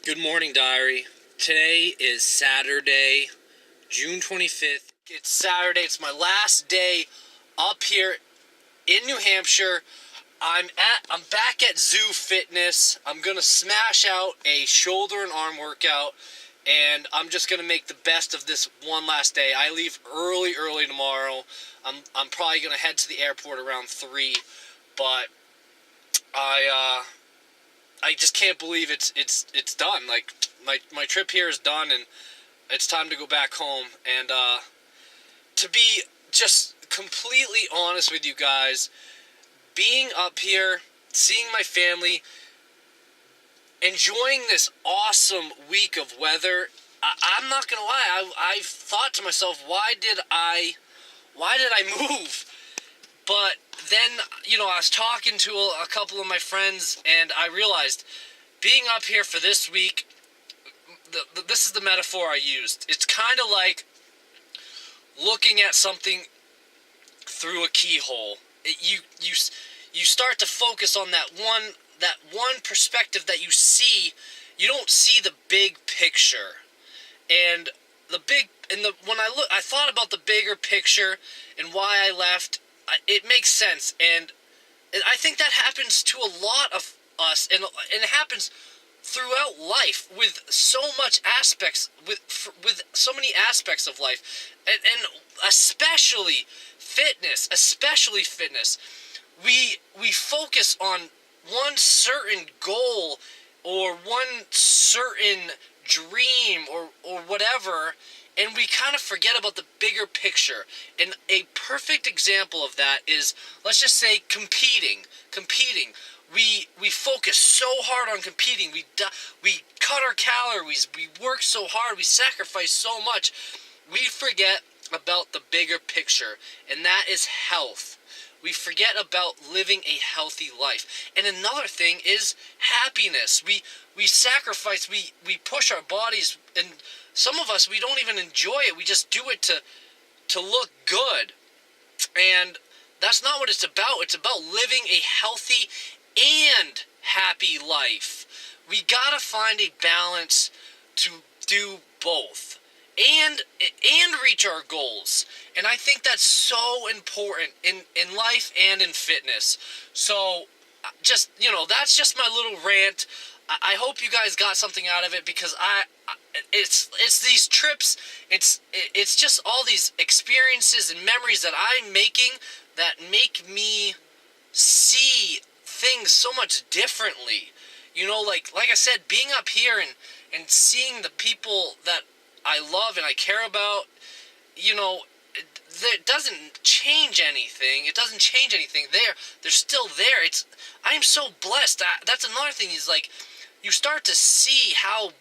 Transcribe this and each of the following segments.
Good morning, diary. Today is Saturday, June 25th. It's Saturday. It's my last day up here in New Hampshire. I'm back at Zoo Fitness. I'm gonna smash out a shoulder and arm workout, and I'm just gonna make the best of this one last day. I leave early tomorrow. I'm probably gonna head to the airport around 3, but I just can't believe it's done. Like my trip here is done, and it's time to go back home. And to be just completely honest with you guys, being up here, seeing my family, enjoying this awesome week of weather, I'm not gonna lie, I've thought to myself, why did I move? But then, I was talking to a couple of my friends, and I realized being up here for this week, this is the metaphor I used. It's kind of like looking at something through a keyhole. You start to focus on that one perspective that you see. You don't see the big picture. And when I thought about the bigger picture and why I left, it makes sense. And I think that happens to a lot of us, and it happens throughout life with so much aspects, with so many aspects of life, and especially fitness. We focus on one certain goal or one certain dream or whatever, and we kind of forget about the bigger picture. And a perfect example of that is, let's just say, competing. We focus so hard on competing. We cut our calories. We work so hard. We sacrifice so much. We forget about the bigger picture, and that is health. We forget about living a healthy life. And another thing is happiness. We sacrifice. We push our bodies, and some of us, we don't even enjoy it. We just do it to look good. And that's not what it's about. It's about living a healthy and happy life. We gotta find a balance to do both and reach our goals. And I think that's so important in life and in fitness. So just, that's just my little rant. I hope you guys got something out of it, because it's these trips, it's just all these experiences and memories that I'm making that make me see things so much differently. Like I said, being up here and seeing the people that I love and I care about, it doesn't change anything. It doesn't change anything. They're still there. I am so blessed. That's another thing, is like, you start to see how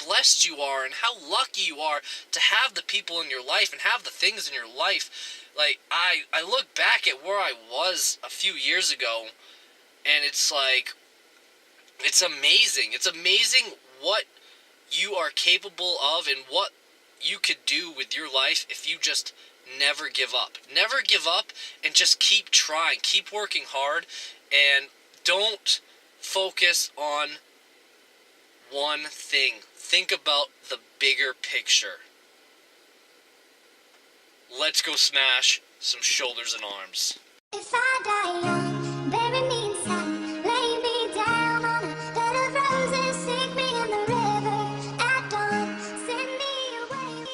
blessed you are and how lucky you are to have the people in your life and have the things in your life. Like, I look back at where I was a few years ago, and it's like, it's amazing. It's amazing what you are capable of and what you could do with your life if you just never give up. Never give up, and just keep trying. Keep working hard, and don't focus on one thing. Think about the bigger picture. Let's go smash some shoulders and arms. If I die young, bury me in sun, lay me down on a bed of roses, sink me in the river at dawn, send me away.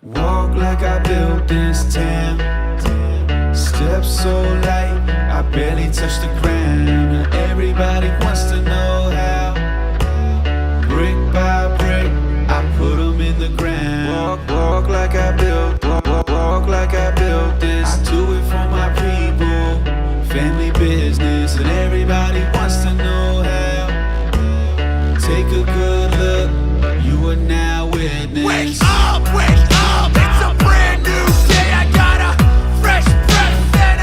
Walk like I built this town. Steps so light, I barely touch the ground. Everybody wants to know how. Brick by brick, I put them in the ground. Walk like I built, walk like I built this. I do it for my people, family business, and everybody wants to know how. Take a good look, you are now witness. Wake up, it's a brand new day. I got a fresh breath and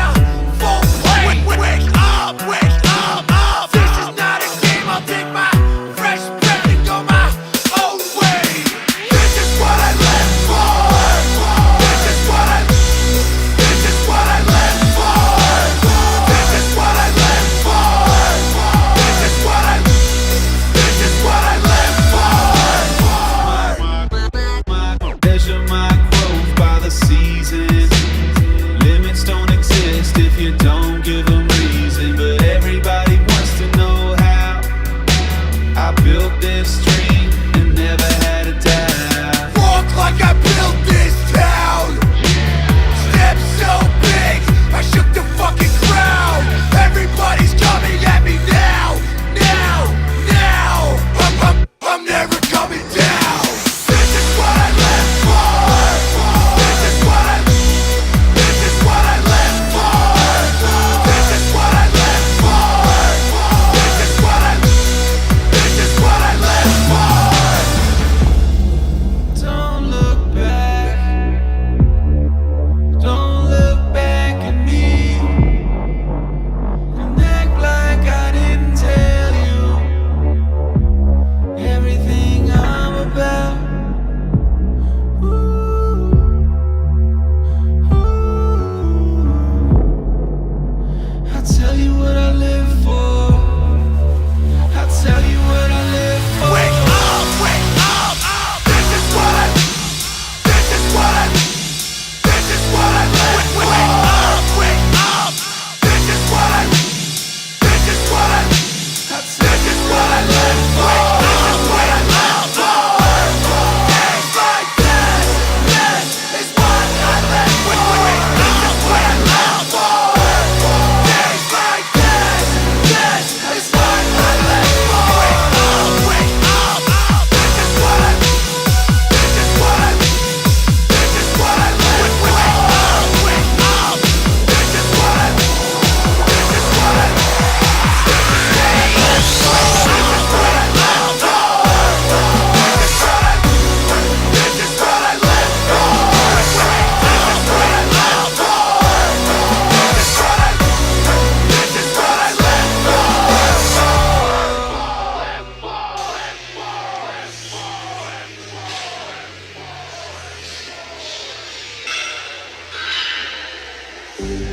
Don't look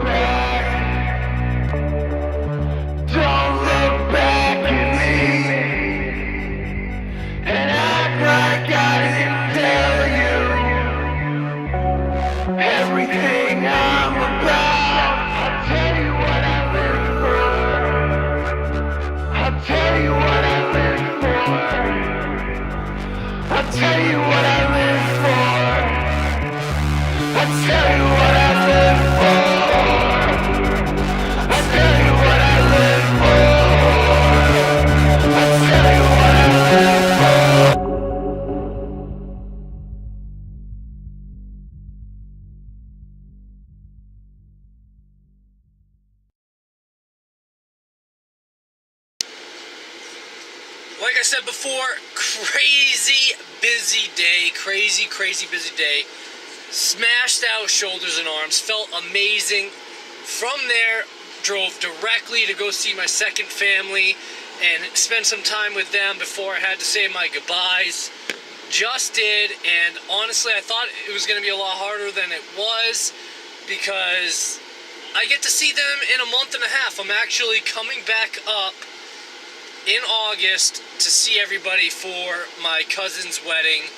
back. Don't look back at me and act like I didn't tell you everything I'm about. I'll tell you what I live for. I'll tell you what I live for. I'll tell you what I live for. I'll tell you what I live for. I'll tell you what I live for. I'll tell you what I live for. Like I said before, crazy busy day, crazy busy day. Smashed out shoulders and arms, felt amazing. From there, drove directly to go see my second family and spend some time with them before I had to say my goodbyes. Just did, and honestly, I thought it was going to be a lot harder than it was because I get to see them in a month and a half. I'm actually coming back up in August to see everybody for my cousin's wedding,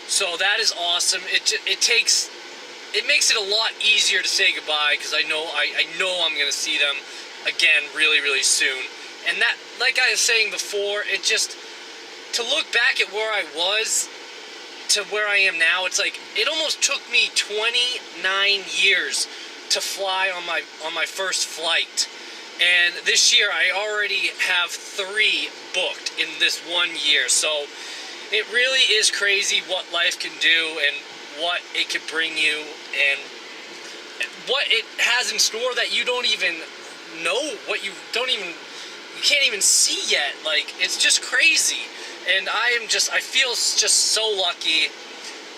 so that is awesome. It makes it a lot easier to say goodbye because I know I'm gonna see them again really soon. And that, like I was saying before, it just, to look back at where I was to where I am now, it's like it almost took me 29 years to fly on my first flight. And this year I already have 3 booked in this 1 year. So it really is crazy what life can do and what it can bring you and what it has in store that you don't even know, you can't even see yet. Like, it's just crazy. And I feel just so lucky.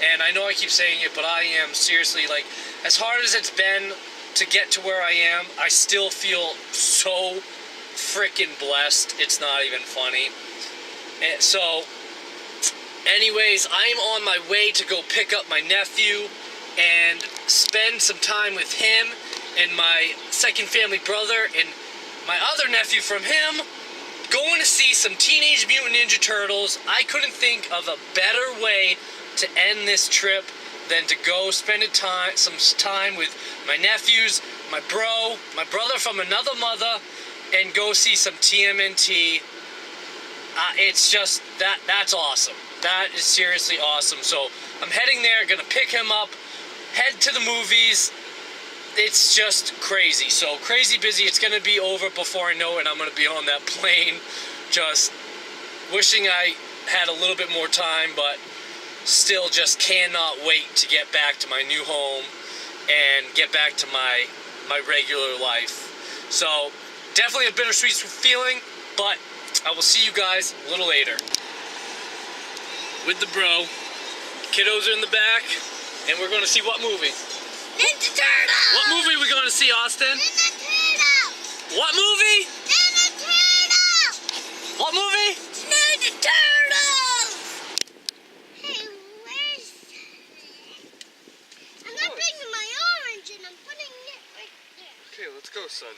And I know I keep saying it, but I am seriously, like, as hard as it's been to get to where I am, I still feel so freaking blessed. It's not even funny. And so, anyways, I'm on my way to go pick up my nephew and spend some time with him and my second family brother and my other nephew from him, going to see some Teenage Mutant Ninja Turtles. I couldn't think of a better way to end this trip than to go spend some time with my nephews, my brother from another mother, and go see some TMNT. It's just, that's awesome. That is seriously awesome. So I'm heading there, gonna pick him up, head to the movies. It's just crazy. So crazy busy. It's gonna be over before I know it. I'm gonna be on that plane, just wishing I had a little bit more time, but still just cannot wait to get back to my new home and get back to my regular life. So definitely a bittersweet feeling, but I will see you guys a little later. With the bro, kiddos are in the back, and we're going to see what movie? Ninja Turtles! What movie are we going to see, Austin? Ninja Turtles! What movie? Ninja Turtles! What movie? Ninja Turtles! Hey, where's... I'm not bringing my orange and I'm putting it right there. Okay, let's go, son.